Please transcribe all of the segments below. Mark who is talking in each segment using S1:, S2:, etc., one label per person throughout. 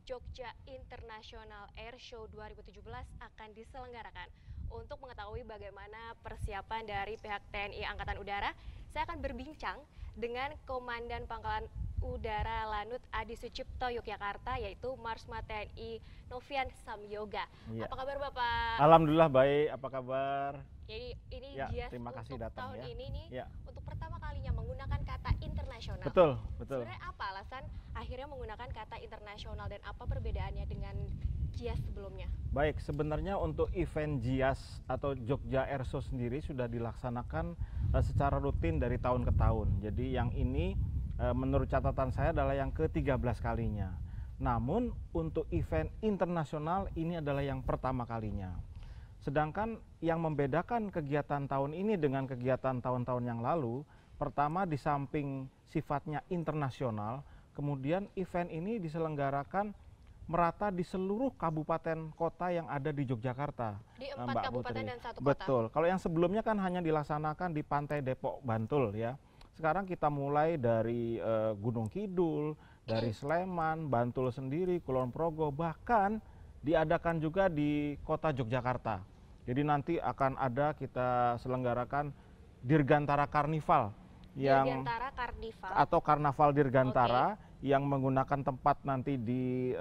S1: Jogja International Air Show 2017 akan diselenggarakan. Untuk mengetahui bagaimana persiapan dari pihak TNI Angkatan Udara, saya akan berbincang dengan Komandan Pangkalan Udara Lanut Adi Sucipto Yogyakarta, yaitu Marsma TNI Novian Samyoga.
S2: Ya.
S1: Apa kabar Bapak?
S2: Alhamdulillah baik, apa kabar?
S1: Jadi ini
S2: Ya,
S1: JIAS
S2: terima kasih
S1: untuk
S2: datang
S1: tahun
S2: ya.
S1: ini nih,
S2: Ya.
S1: untuk pertama kalinya menggunakan kata internasional.
S2: Betul.
S1: Sebenarnya apa alasan akhirnya menggunakan kata internasional dan apa perbedaannya dengan JIAS sebelumnya?
S2: Baik, sebenarnya untuk event JIAS atau Jogja Air Show sendiri sudah dilaksanakan secara rutin dari tahun ke tahun. Jadi yang ini menurut catatan saya adalah yang ke-13 kalinya. Namun untuk event internasional ini adalah yang pertama kalinya. Sedangkan yang membedakan kegiatan tahun ini dengan kegiatan tahun-tahun yang lalu, pertama di samping sifatnya internasional, kemudian event ini diselenggarakan merata di seluruh kabupaten kota yang ada di Yogyakarta.
S1: Di 4
S2: Mbak
S1: kabupaten
S2: Putri.
S1: dan 1 kota.
S2: Betul. Kalau yang sebelumnya kan hanya dilaksanakan di Pantai Depok, Bantul ya. Sekarang kita mulai dari Gunung Kidul, dari Sleman, Bantul sendiri, Kulon Progo, bahkan diadakan juga di kota Yogyakarta. Jadi nanti akan ada kita selenggarakan Dirgantara Karnival yang
S1: Dirgantara Karnival
S2: atau Karnaval Dirgantara yang menggunakan tempat nanti di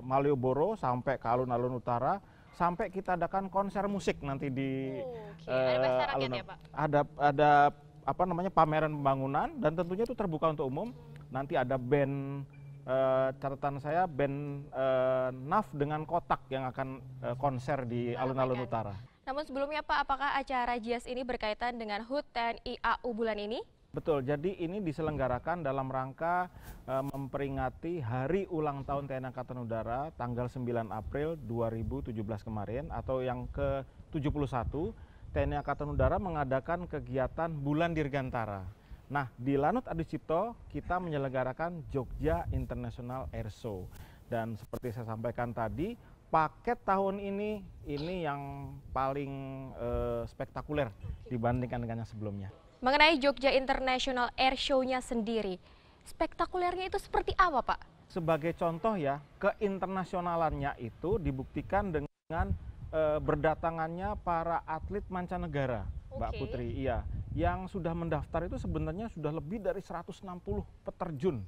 S2: Malioboro sampai ke alun-alun utara, sampai kita adakan konser musik nanti di
S1: ada pesta rakyat ya Pak?
S2: Ada apa namanya pameran pembangunan dan tentunya itu terbuka untuk umum. Nanti ada band catatan saya band NAF dengan Kotak yang akan konser di alun-alun utara.
S1: Namun sebelumnya Pak, apakah acara JIAS ini berkaitan dengan HUT TNI AU bulan ini?
S2: Betul, jadi ini diselenggarakan dalam rangka memperingati Hari Ulang Tahun TNI Angkatan Udara tanggal 9 April 2017 kemarin, atau yang ke-71. TNI Angkatan Udara mengadakan kegiatan Bulan Dirgantara. Nah, di Lanut Adi Sucipto kita menyelenggarakan Jogja International Air Show. Dan seperti saya sampaikan tadi, paket tahun ini yang paling spektakuler dibandingkan dengan yang sebelumnya.
S1: Mengenai Jogja International Air Show-nya sendiri, spektakulernya itu seperti apa Pak?
S2: Sebagai contoh ya, keinternsionalannya itu dibuktikan dengan berdatangannya para atlet mancanegara, Mbak Putri. Iya, yang sudah mendaftar itu sebenarnya sudah lebih dari 160 peterjun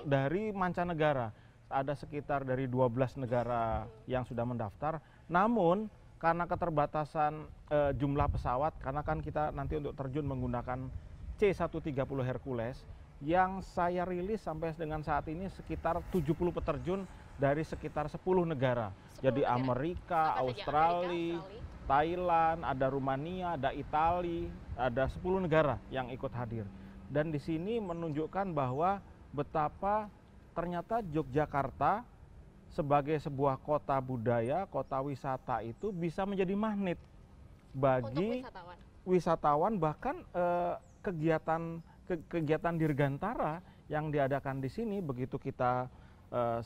S2: dari mancanegara. Ada sekitar dari 12 negara yang sudah mendaftar. Namun karena keterbatasan jumlah pesawat, karena kan kita nanti untuk terjun menggunakan C-130 Hercules, yang saya rilis sampai dengan saat ini sekitar 70 peterjun dari sekitar 10 negara. Jadi Amerika, Australia, Thailand, ada Rumania, ada Italia, ada 10 negara yang ikut hadir. Dan di sini menunjukkan bahwa betapa ternyata Yogyakarta sebagai sebuah kota budaya, kota wisata itu bisa menjadi magnet bagi wisatawan, bahkan kegiatan Dirgantara yang diadakan di sini. Begitu kita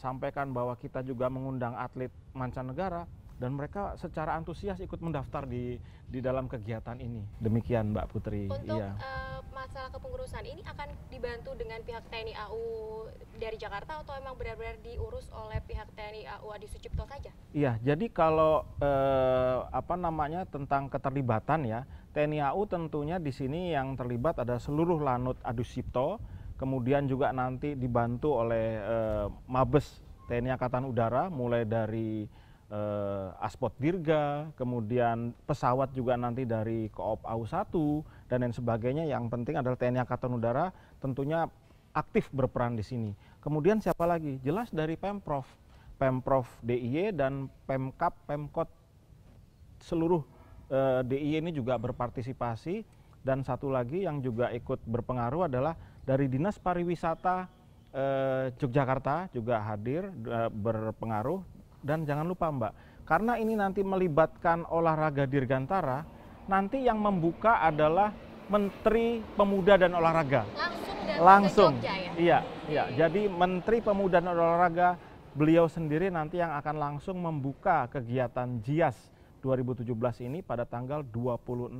S2: sampaikan bahwa kita juga mengundang atlet mancanegara dan mereka secara antusias ikut mendaftar di dalam kegiatan ini. Demikian Mbak Putri.
S1: Untuk masalah kepengurusan ini akan dibantu dengan pihak TNI AU dari Jakarta atau memang benar-benar diurus oleh pihak TNI AU Adi Sucipto saja? Iya,
S2: jadi kalau tentang keterlibatan ya, TNI AU tentunya di sini yang terlibat ada seluruh Lanut Adi Sucipto, kemudian juga nanti dibantu oleh Mabes TNI Angkatan Udara, mulai dari Aspot Dirga, kemudian pesawat juga nanti dari Koop AU1 dan lain sebagainya. Yang penting adalah TNI Angkatan Udara tentunya aktif berperan di sini. Kemudian siapa lagi? Jelas dari Pemprov DIY dan Pemkab, Pemkot, seluruh DIY ini juga berpartisipasi. Dan satu lagi yang juga ikut berpengaruh adalah dari Dinas Pariwisata Yogyakarta juga hadir berpengaruh. Dan jangan lupa Mbak, karena ini nanti melibatkan olahraga Dirgantara, nanti yang membuka adalah Menteri Pemuda dan Olahraga. Langsung. Iya. Jadi Menteri Pemuda dan Olahraga beliau sendiri nanti yang akan langsung membuka kegiatan JIAS 2017 ini pada tanggal 26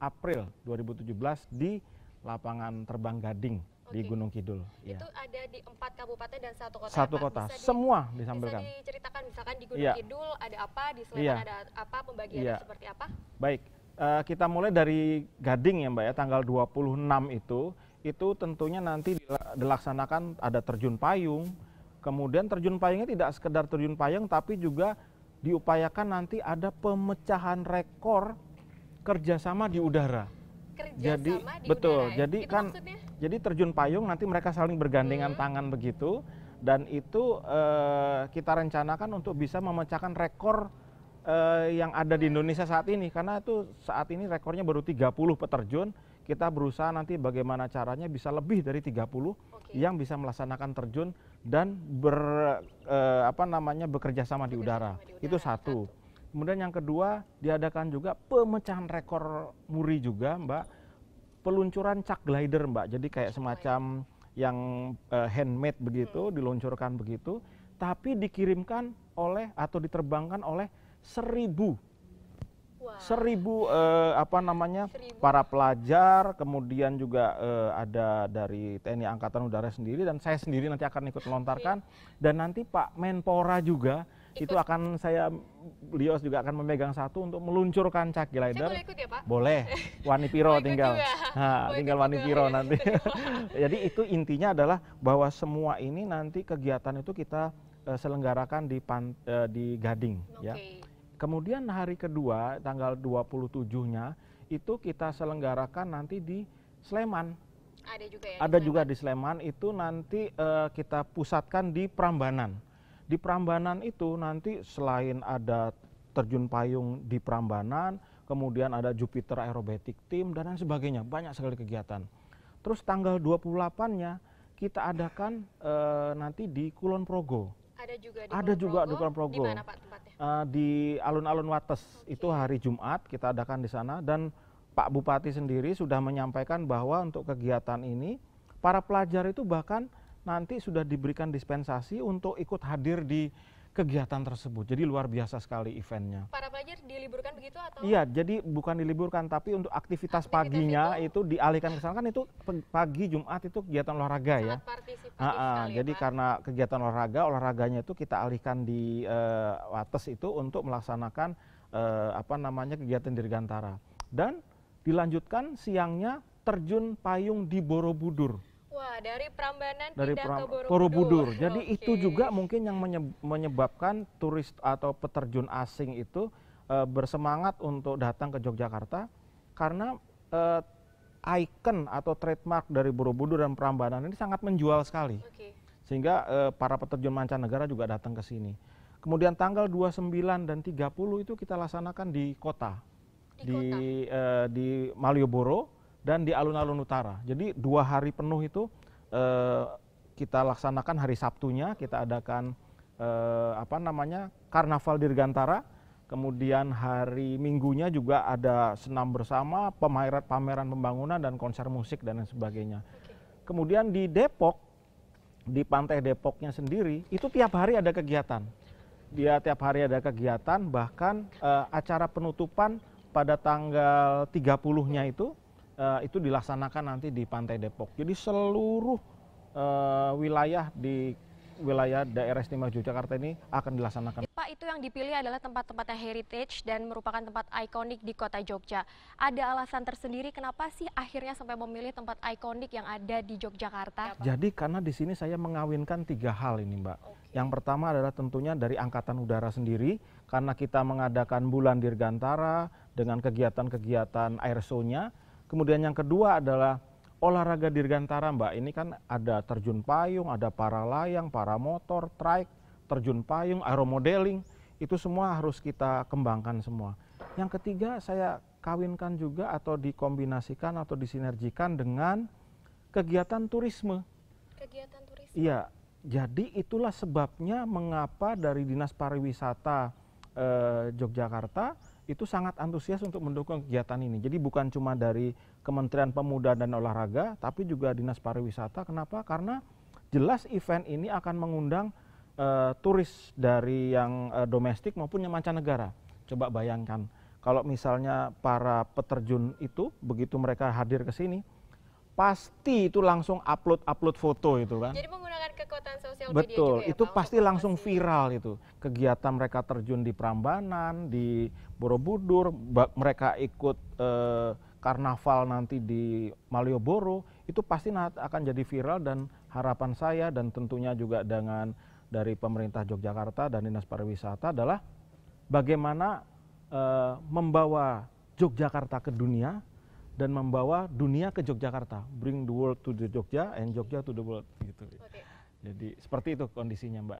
S2: April 2017 di lapangan terbang Gading. di
S1: Oke.
S2: Gunung Kidul. Ya.
S1: Itu ada di 4 kabupaten dan 1 kota.
S2: Satu
S1: Pak.
S2: kota,
S1: Bisa
S2: semua
S1: bisa
S2: disampaikan.
S1: diceritakan misalkan di Gunung
S2: Iya.
S1: Kidul ada apa, di Sleman
S2: Iya.
S1: ada apa, pembagiannya
S2: Iya.
S1: seperti apa?
S2: Baik, kita mulai dari Gading ya Mbak ya, tanggal 26 itu tentunya nanti dilaksanakan ada terjun payung. Kemudian terjun payungnya tidak sekedar terjun payung, tapi juga diupayakan nanti ada pemecahan rekor kerjasama di udara. Jadi
S1: Kerjasama di
S2: betul,
S1: udara.
S2: jadi
S1: Itu
S2: kan
S1: maksudnya?
S2: jadi terjun payung nanti mereka saling bergandengan tangan begitu, dan itu kita rencanakan untuk bisa memecahkan rekor yang ada di Indonesia saat ini, karena itu saat ini rekornya baru 30 peterjun. Kita berusaha nanti bagaimana caranya bisa lebih dari 30 yang bisa melaksanakan terjun dan bekerja sama di udara. Itu satu. Kemudian yang kedua, diadakan juga pemecahan rekor muri juga Mbak, peluncuran chuck glider Mbak, jadi kayak semacam yang handmade begitu, diluncurkan begitu, tapi dikirimkan oleh atau diterbangkan oleh 1000 para pelajar, kemudian juga ada dari TNI Angkatan Udara sendiri, dan saya sendiri nanti akan ikut melontarkan, dan nanti Pak Menpora juga itu akan beliau juga akan memegang satu untuk meluncurkan chuck
S1: Saya
S2: glider.
S1: boleh ikut ya Pak?
S2: Boleh, Wani Piro
S1: Mau ikut
S2: tinggal.
S1: juga.
S2: Nah,
S1: Mau
S2: tinggal
S1: ikut
S2: Wani
S1: juga,
S2: Piro
S1: ya.
S2: nanti. Jadi itu intinya adalah bahwa semua ini nanti kegiatan itu kita selenggarakan di Gading ya.
S1: Oke.
S2: Kemudian hari kedua tanggal 27-nya itu kita selenggarakan nanti di Sleman.
S1: Ada juga ya?
S2: Ada juga di Sleman, itu nanti kita pusatkan di Prambanan. Di Prambanan itu nanti selain ada terjun payung di Prambanan, kemudian ada Jupiter Aerobatic Team dan lain sebagainya, banyak sekali kegiatan. Terus tanggal 28-nya kita adakan nanti di Kulon Progo.
S1: Ada juga di Kulon
S2: Progo.
S1: Di mana Pak tempatnya?
S2: Di alun-alun Wates. Itu hari Jumat kita adakan di sana, dan Pak Bupati sendiri sudah menyampaikan bahwa untuk kegiatan ini para pelajar itu bahkan nanti sudah diberikan dispensasi untuk ikut hadir di kegiatan tersebut. Jadi luar biasa sekali eventnya.
S1: Para pelajar diliburkan begitu atau?
S2: Iya, jadi bukan diliburkan, tapi untuk aktivitas paginya itu dialihkan ke sana. Kan itu pagi Jumat itu kegiatan olahraga ya.
S1: Sangat partisipatif sekali ya,
S2: Jadi
S1: Pak.
S2: karena kegiatan olahraganya itu kita alihkan di Wates itu untuk melaksanakan kegiatan dirgantara. Dan dilanjutkan siangnya terjun payung di Borobudur.
S1: Wah, dari Prambanan
S2: Dari
S1: pindah ke
S2: Borobudur. Jadi
S1: Oke.
S2: itu juga mungkin yang menyebabkan turis atau peterjun asing itu bersemangat untuk datang ke Yogyakarta, karena ikon atau trademark dari Borobudur dan Prambanan ini sangat menjual sekali.
S1: Oke.
S2: Sehingga para peterjun mancanegara juga datang ke sini. Kemudian tanggal 29 dan 30 itu kita laksanakan di kota. Di Malioboro dan di alun-alun utara. Jadi 2 hari penuh itu kita laksanakan. Hari Sabtunya kita adakan Karnaval Dirgantara. Kemudian hari Minggunya juga ada senam bersama, pameran pembangunan dan konser musik dan lain sebagainya. Kemudian di Depok, di pantai Depoknya sendiri itu tiap hari ada kegiatan. Tiap hari ada kegiatan, bahkan acara penutupan pada tanggal 30-nya itu dilaksanakan nanti di Pantai Depok. Jadi seluruh wilayah di wilayah daerah istimewa Yogyakarta ini akan dilaksanakan.
S1: Pak, itu yang dipilih adalah tempat-tempat yang heritage dan merupakan tempat ikonik di kota Jogja. Ada alasan tersendiri kenapa sih akhirnya sampai memilih tempat ikonik yang ada di Yogyakarta?
S2: Jadi karena di sini saya mengawinkan 3 hal ini Mbak. Yang pertama adalah tentunya dari Angkatan Udara sendiri, karena kita mengadakan Bulan Dirgantara dengan kegiatan-kegiatan air show-nya. Kemudian yang kedua adalah olahraga dirgantara Mbak, ini kan ada terjun payung, ada para layang, para motor, trike, terjun payung, aeromodeling, itu semua harus kita kembangkan semua. Yang ketiga saya kawinkan juga atau dikombinasikan atau disinergikan dengan kegiatan turisme.
S1: Kegiatan turisme?
S2: Iya, jadi itulah sebabnya mengapa dari Dinas Pariwisata Yogyakarta itu sangat antusias untuk mendukung kegiatan ini. Jadi bukan cuma dari Kementerian Pemuda dan Olahraga, tapi juga Dinas Pariwisata. Kenapa? Karena jelas event ini akan mengundang turis dari yang domestik maupun yang mancanegara. Coba bayangkan, kalau misalnya para peterjun itu, begitu mereka hadir ke sini, pasti itu langsung upload foto itu kan.
S1: Jadi menggunakan kekuatan sosial media
S2: Betul,
S1: juga ya,
S2: itu
S1: Pak,
S2: pasti
S1: untuk
S2: langsung
S1: promosi.
S2: viral itu. Kegiatan mereka terjun di Prambanan, di Borobudur, mereka ikut karnaval nanti di Malioboro, itu pasti akan jadi viral. Dan harapan saya dan tentunya juga dengan dari pemerintah Yogyakarta dan Dinas Pariwisata adalah bagaimana membawa Yogyakarta ke dunia dan membawa dunia ke Yogyakarta, bring the world to the Jogja and Jogja to the world gitu.
S1: Oke.
S2: Jadi seperti itu kondisinya, Mbak.